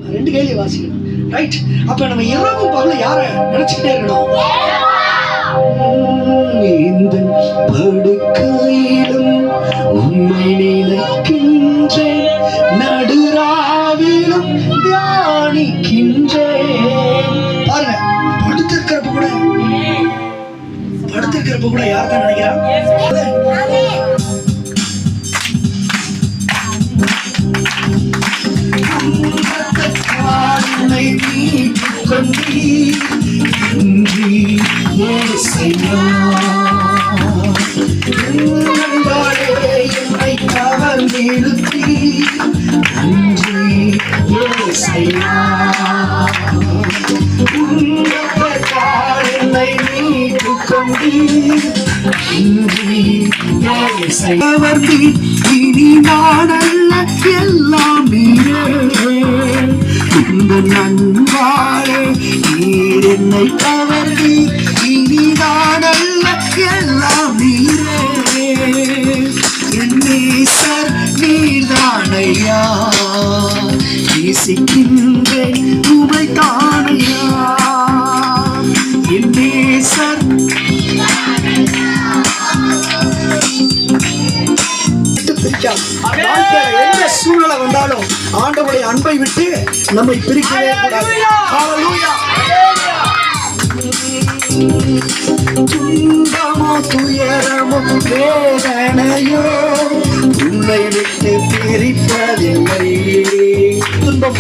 ரெண்டு கையில வாசிக்கணும். ரைட்? அப்ப நம்ம இரவும் பகலும் யார நினைச்சுக்கிட்டே இருக்கணும்? இந்த படுக்கையிலும் உண்மை நினைக்கின்றேன், நடுராவிலும் தியானிக்கின்றேன். பாருங்க, படுத்திருக்கிறப்ப கூட யார் தான் நினைக்கிறான்? என்னை கவர்ந்திருத்தி நன்றி ஏசையா, என்னை மீட்டுக் கொண்டீர் நன்றி ஏசையா. இனி நான் அல்ல, எல்லாம் நீரே, இந்த நண்பாரே நீர் என்னை கவர்ந்தீர். இனி நான் அல்ல, எல்லாம் நீரே, என் நேசர் நீர்தானையா, நேசிக்கின்றேன் உமை தானையா, என் நேசர். எந்த சூழ்நிலை வந்தாலும் ஆண்டவருடைய அன்பை விட்டு நம்மை பிரிக்கவே கூடாது. துன்பமோ துயரமோ வேதனையோ உன்னை விட்டு பிரிப்பதில்லை. துன்பம்